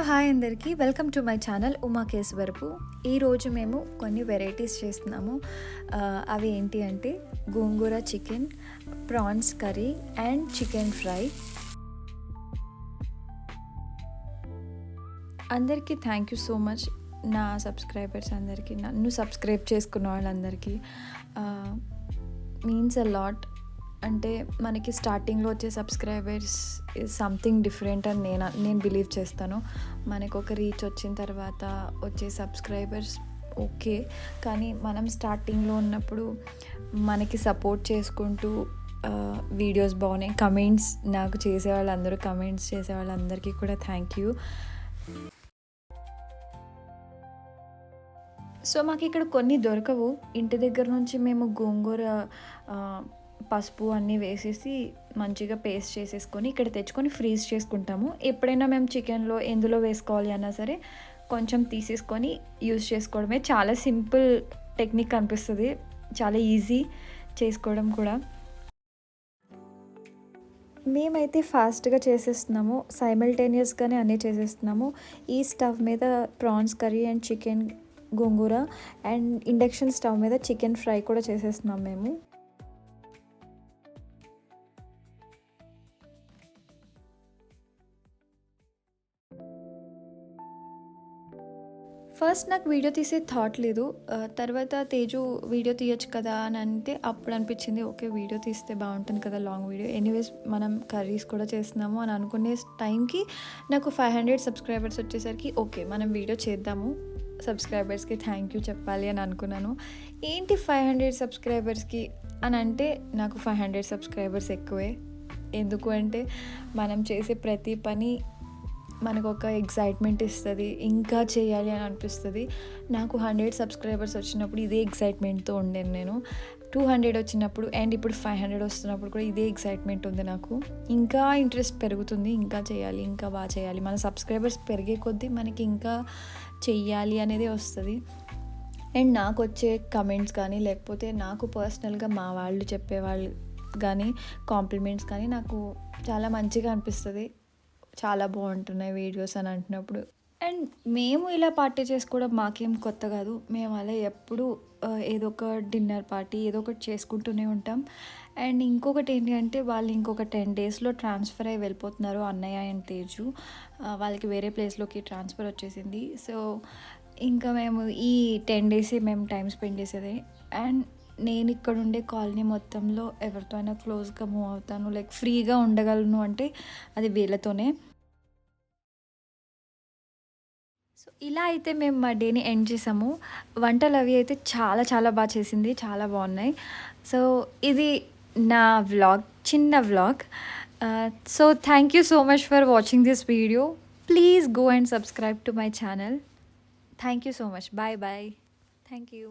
Hi అందరికీ, welcome to my channel Uma Keshavarapu. ఈరోజు మేము కొన్ని వెరైటీస్ చేస్తున్నాము. అవి ఏంటి అంటే gongura chicken, prawns curry and chicken fry. అందరికీ థ్యాంక్ యూ సో మచ్. నా సబ్స్క్రైబర్స్ అందరికీ, నన్ను సబ్స్క్రైబ్ చేసుకున్న వాళ్ళందరికీ మీన్స్ అ లాట్. అంటే మనకి స్టార్టింగ్లో వచ్చే సబ్స్క్రైబర్స్ ఇస్ సంథింగ్ డిఫరెంట్ అని నేను బిలీవ్ చేస్తాను. మనకు ఒక రీచ్ వచ్చిన తర్వాత వచ్చే సబ్స్క్రైబర్స్ ఓకే, కానీ మనం స్టార్టింగ్లో ఉన్నప్పుడు మనకి సపోర్ట్ చేసుకుంటూ వీడియోస్ బాగున్నాయి, కమెంట్స్ నాకు చేసేవాళ్ళందరూ, కమెంట్స్ చేసేవాళ్ళందరికీ కూడా థ్యాంక్ యూ. సో మాకు ఇక్కడ కొన్ని దొరకవు. ఇంటి దగ్గర నుంచి మేము గోంగూర పసుపు అన్నీ వేసేసి మంచిగా పేస్ట్ చేసేసుకొని ఇక్కడ తెచ్చుకొని ఫ్రీజ్ చేసుకుంటాము. ఎప్పుడైనా మేము చికెన్లో ఎందులో వేసుకోవాలి అన్నా సరే కొంచెం తీసేసుకొని యూజ్ చేసుకోవడమే. చాలా సింపుల్ టెక్నిక్ అనిపిస్తుంది, చాలా ఈజీ చేసుకోవడం కూడా. మేమైతే ఫాస్ట్గా చేసేస్తున్నాము, సైమల్టేనియస్గానే అన్నీ చేసేస్తున్నాము. ఈ స్టవ్ మీద prawns curry and chicken gongura and induction stove మీద చికెన్ ఫ్రై కూడా చేసేస్తున్నాం మేము. ఫస్ట్ నాకు వీడియో తీసే థాట్ లేదు. తర్వాత తేజు వీడియో తీయచ్చు కదా అని అంటే అప్పుడు అనిపించింది ఓకే వీడియో తీస్తే బాగుంటుంది కదా, లాంగ్ వీడియో. ఎనీవేస్ మనం కర్రీస్ కూడా చేస్తున్నాము అని అనుకునే టైంకి నాకు 500 సబ్స్క్రైబర్స్ వచ్చేసరికి ఓకే మనం వీడియో చేద్దాము, సబ్స్క్రైబర్స్కి థ్యాంక్ యూ చెప్పాలి అని అనుకున్నాను. ఏంటి 500 సబ్స్క్రైబర్స్కి అని అంటే నాకు 500 సబ్స్క్రైబర్స్ ఎక్కువే. ఎందుకు అంటే మనం చేసే ప్రతి పని మనకు ఒక ఎగ్జైట్మెంట్ ఇస్తుంది, ఇంకా చేయాలి అని అనిపిస్తుంది. నాకు 100 సబ్స్క్రైబర్స్ వచ్చినప్పుడు ఇదే ఎగ్జైట్మెంట్తో ఉండేను నేను. 200 వచ్చినప్పుడు అండ్ ఇప్పుడు 500 వస్తున్నప్పుడు కూడా ఇదే ఎగ్జైట్మెంట్ ఉంది నాకు. ఇంకా ఇంట్రెస్ట్ పెరుగుతుంది, ఇంకా చేయాలి, ఇంకా బాగా చేయాలి. మన సబ్స్క్రైబర్స్ పెరిగే కొద్దీ మనకి ఇంకా చెయ్యాలి అనేది వస్తుంది. అండ్ నాకు వచ్చే కమెంట్స్ కానీ లేకపోతే నాకు పర్సనల్గా మా వాళ్ళు చెప్పేవాళ్ళు కానీ కాంప్లిమెంట్స్ కానీ నాకు చాలా మంచిగా అనిపిస్తుంది. చాలా బాగుంటున్నాయి వీడియోస్ అని అంటున్నప్పుడు. అండ్ మేము ఇలా పార్టీ చేసుకోవడం మాకేం కొత్త కాదు. మేము అలా ఎప్పుడు ఏదో ఒక డిన్నర్ పార్టీ ఏదో ఒకటి చేసుకుంటూనే ఉంటాం. అండ్ ఇంకొకటి ఏంటి అంటే వాళ్ళు ఇంకొక 10 డేస్లో ట్రాన్స్ఫర్ అయ్యి వెళ్ళిపోతున్నారు, అన్నయ్య అండ్ తేజు. వాళ్ళకి వేరే ప్లేస్లోకి ట్రాన్స్ఫర్ వచ్చేసింది. సో ఇంకా మేము ఈ 10 డేసే మేము టైం స్పెండ్ చేసేది. అండ్ నేను ఇక్కడ ఉండే కాలనీ మొత్తంలో ఎవరితో అయినా క్లోజ్గా మూవ్ అవుతాను, లైక్ ఫ్రీగా ఉండగలను అంటే అది వీళ్ళతోనే. సో ఇలా అయితే మేము మా డేని ఎండ్ చేసాము. వంటలు అవి అయితే చాలా చాలా బాగా చేసింది, చాలా బాగున్నాయి. సో ఇది నా వ్లాగ్, చిన్న vlog. So thank you so much for watching this video. Please go and subscribe to my channel. Thank you so much. Bye bye. Thank you.